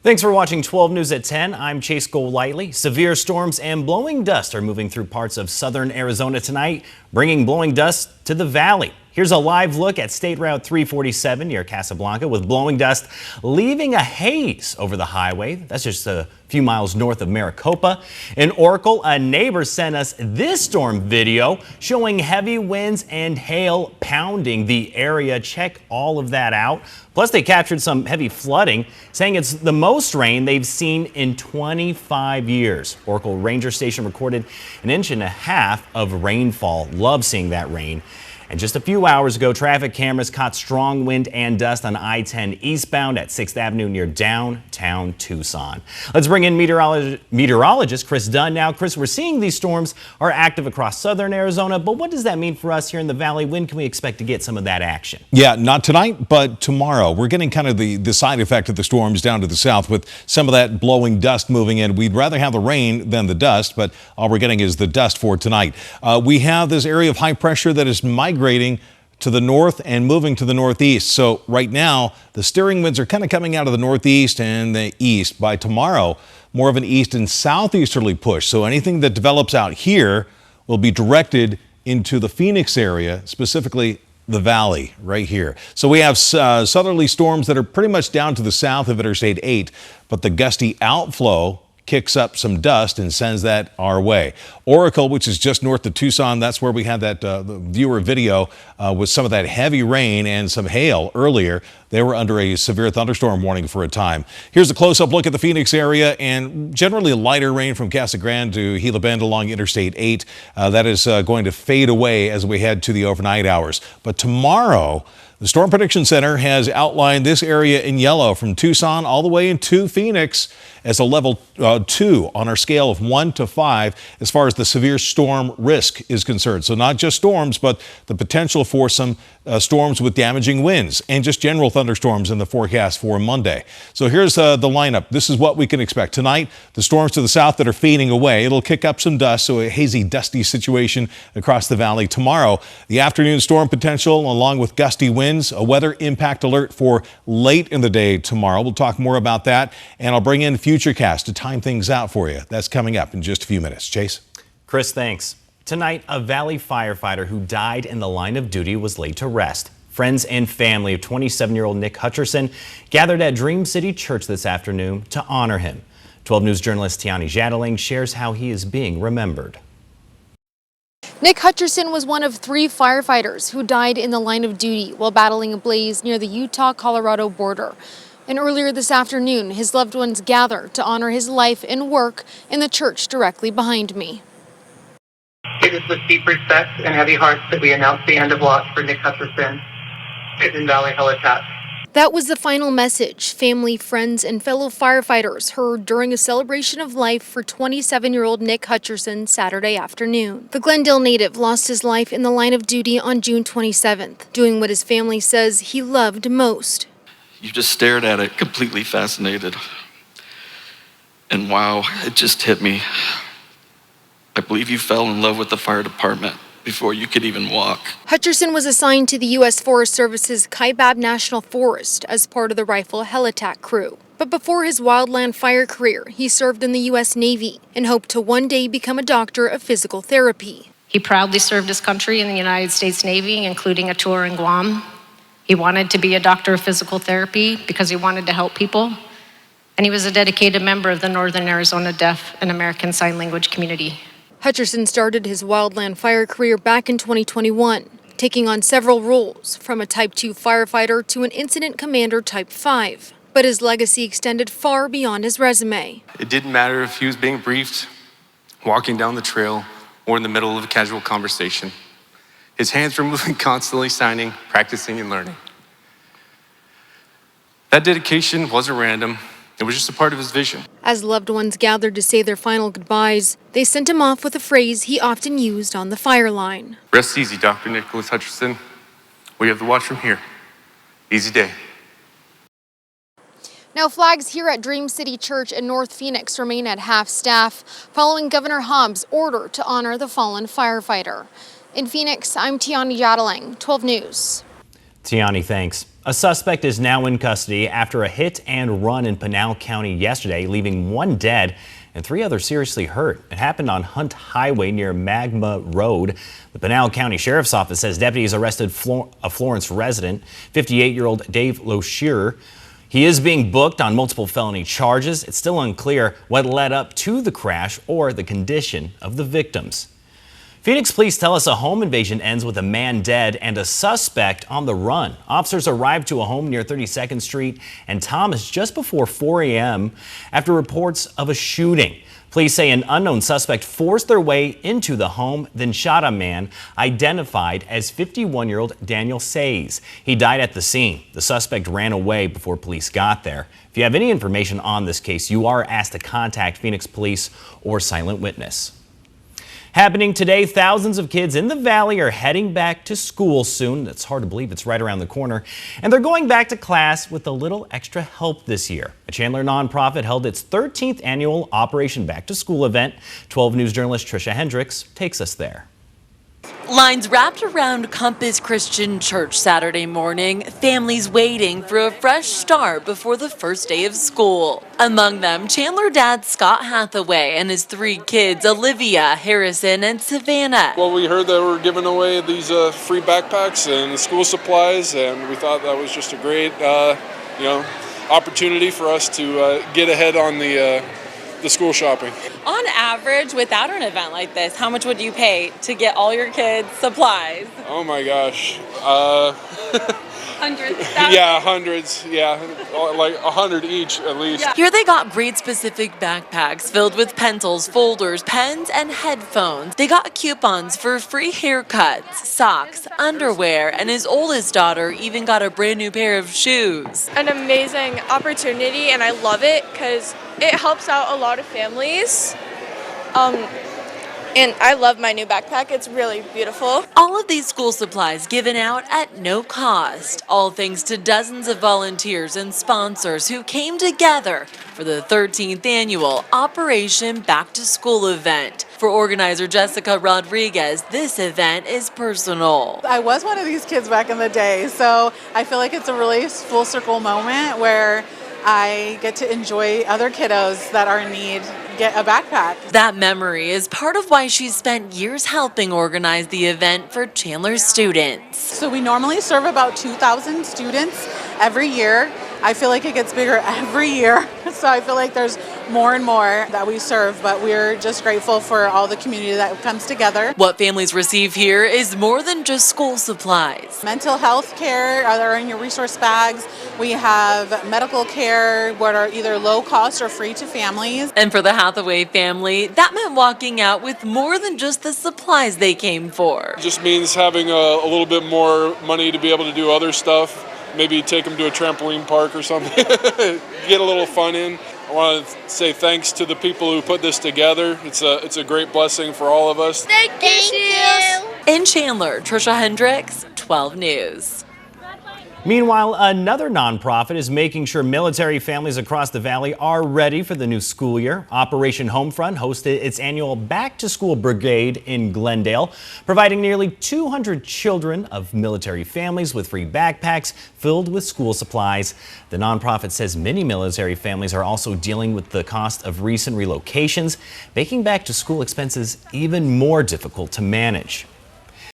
Thanks for watching 12 News at 10. I'm Chase Golightly. Severe storms and blowing dust are moving through parts of southern Arizona tonight, bringing blowing dust to the valley. Here's a live look at State Route 347 near Casablanca, with blowing dust leaving a haze over the highway. That's just a few miles north of Maricopa. In Oracle, a neighbor sent us this storm video showing heavy winds and hail pounding the area. Check all of that out. Plus, they captured some heavy flooding, saying it's the most rain they've seen in 25 years. Oracle Ranger Station recorded 1.5 inches of rainfall. Love seeing that rain. And just a few hours ago, traffic cameras caught strong wind and dust on I-10 eastbound at 6th Avenue near downtown Tucson. Let's bring in meteorologist Chris Dunn now. Chris, we're seeing these storms are active across southern Arizona, but what does that mean for us here in the valley? When can we expect to get some of that action? Yeah, not tonight, but tomorrow. We're getting kind of the side effect of the storms down to the south with some of that blowing dust moving in. We'd rather have the rain than the dust, but all we're getting is the dust for tonight. We have this area of high pressure that is migrating to the north and moving to the northeast. So right now, the steering winds are kind of coming out of the northeast and the east. By tomorrow, more of an east and southeasterly push. So anything that develops out here will be directed into the Phoenix area, specifically the valley right here. So we have southerly storms that are pretty much down to the south of Interstate 8, but the gusty outflow kicks up some dust and sends that our way. Oracle, which is just north of Tucson, that's where we had that the viewer video with some of that heavy rain and some hail earlier. They were under a severe thunderstorm warning for a time. Here's a close-up look at the Phoenix area, and generally lighter rain from Casa Grande to Gila Bend along Interstate 8. That is going to fade away as we head to the overnight hours. But tomorrow, the Storm Prediction Center has outlined this area in yellow from Tucson all the way into Phoenix as a level 2 on our scale of 1 to 5 as far as the severe storm risk is concerned. So not just storms, but the potential for some storms with damaging winds and just general thunderstorms in the forecast for Monday. So here's the lineup. This is what we can expect. Tonight, the storms to the south that are fading away. It'll kick up some dust, so a hazy, dusty situation across the valley. Tomorrow, the afternoon storm potential along with gusty winds, a weather impact alert for late in the day tomorrow. We'll talk more about that, and I'll bring in Futurecast to time things out for you. That's coming up in just a few minutes. Chase? Chris, thanks. Tonight, a Valley firefighter who died in the line of duty was laid to rest. Friends and family of 27-year-old Nick Hutcherson gathered at Dream City Church this afternoon to honor him. 12 News journalist Tiani Jadaling shares how he is being remembered. Nick Hutcherson was one of 3 firefighters who died in the line of duty while battling a blaze near the Utah-Colorado border. And earlier this afternoon, his loved ones gathered to honor his life and work in the church directly behind me. It is with deep respect and heavy hearts that we announce the end of watch for Nick Hutcherson, Hidden Valley Habitat. That was the final message family, friends, and fellow firefighters heard during a celebration of life for 27-year-old Nick Hutcherson Saturday afternoon. The Glendale native lost his life in the line of duty on June 27th, doing what his family says he loved most. You just stared at it, completely fascinated. And wow, it just hit me. I believe you fell in love with the fire department before you could even walk. Hutcherson was assigned to the U.S. Forest Service's Kaibab National Forest as part of the rifle helitack crew. But before his wildland fire career, he served in the U.S. Navy and hoped to one day become a doctor of physical therapy. He proudly served his country in the United States Navy, including a tour in Guam. He wanted to be a doctor of physical therapy because he wanted to help people. And he was a dedicated member of the Northern Arizona Deaf and American Sign Language community. Hutcherson started his wildland fire career back in 2021, taking on several roles, from a Type 2 firefighter to an incident commander Type 5. But his legacy extended far beyond his resume. It didn't matter if he was being briefed, walking down the trail, or in the middle of a casual conversation. His hands were moving constantly, signing, practicing, and learning. That dedication wasn't random. It was just a part of his vision. As loved ones gathered to say their final goodbyes, they sent him off with a phrase he often used on the fire line. Rest easy, Dr. Nicholas Hutcherson. We have the watch from here. Easy day. Now, flags here at Dream City Church in North Phoenix remain at half-staff following Governor Hobbs' order to honor the fallen firefighter. In Phoenix, I'm Tiani Jadaling, 12 News. Tiani, thanks. A suspect is now in custody after a hit and run in Pinal County yesterday, leaving one dead and 3 others seriously hurt. It happened on Hunt Highway near Magma Road. The Pinal County Sheriff's Office says deputies arrested a Florence resident, 58-year-old Dave Loeshier. He is being booked on multiple felony charges. It's still unclear what led up to the crash or the condition of the victims. Phoenix police tell us a home invasion ends with a man dead and a suspect on the run. Officers arrived to a home near 32nd Street and Thomas just before 4 a.m. after reports of a shooting. Police say an unknown suspect forced their way into the home, then shot a man identified as 51-year-old Daniel Says. He died at the scene. The suspect ran away before police got there. If you have any information on this case, you are asked to contact Phoenix Police or Silent Witness. Happening today, thousands of kids in the Valley are heading back to school soon. It's hard to believe it's right around the corner. And they're going back to class with a little extra help this year. A Chandler nonprofit held its 13th annual Operation Back to School event. 12 News journalist Trisha Hendricks takes us there. Lines wrapped around Compass Christian Church Saturday morning, families waiting for a fresh start before the first day of school. Among them, Chandler dad Scott Hathaway and his 3 kids, Olivia, Harrison, and Savannah. Well, we heard that we're giving away these free backpacks and school supplies, and we thought that was just a great, opportunity for us to get ahead on the school shopping. On average, without an event like this, how much would you pay to get all your kids supplies? Oh my gosh. Hundreds? Yeah, hundreds. Yeah, like 100 each at least. Here they got grade-specific backpacks filled with pencils, folders, pens, and headphones. They got coupons for free haircuts, socks, underwear, and his oldest daughter even got a brand new pair of shoes. An amazing opportunity, and I love it because it helps out a lot of families. And I love my new backpack. It's really beautiful. All of these school supplies given out at no cost, all thanks to dozens of volunteers and sponsors who came together for the 13th annual Operation Back to School event. For organizer Jessica Rodriguez, this event is personal. I was one of these kids back in the day, so I feel like it's a really full circle moment where I get to enjoy other kiddos that are in need get a backpack. That memory is part of why she's spent years helping organize the event for Chandler's students. So we normally serve about 2,000 students every year. I feel like it gets bigger every year. So I feel like there's more and more that we serve, but we're just grateful for all the community that comes together. What families receive here is more than just school supplies. Mental health care are in your resource bags. We have medical care, what are either low cost or free to families. And for the Hathaway family, that meant walking out with more than just the supplies they came for. It just means having a little bit more money to be able to do other stuff. Maybe take them to a trampoline park or something. Get a little fun in. I want to say thanks to the people who put this together. It's a great blessing for all of us. Thank you. In Chandler, Trisha Hendricks, 12 News. Meanwhile, another nonprofit is making sure military families across the Valley are ready for the new school year. Operation Homefront hosted its annual Back to School Brigade in Glendale, providing nearly 200 children of military families with free backpacks filled with school supplies. The nonprofit says many military families are also dealing with the cost of recent relocations, making back to school expenses even more difficult to manage.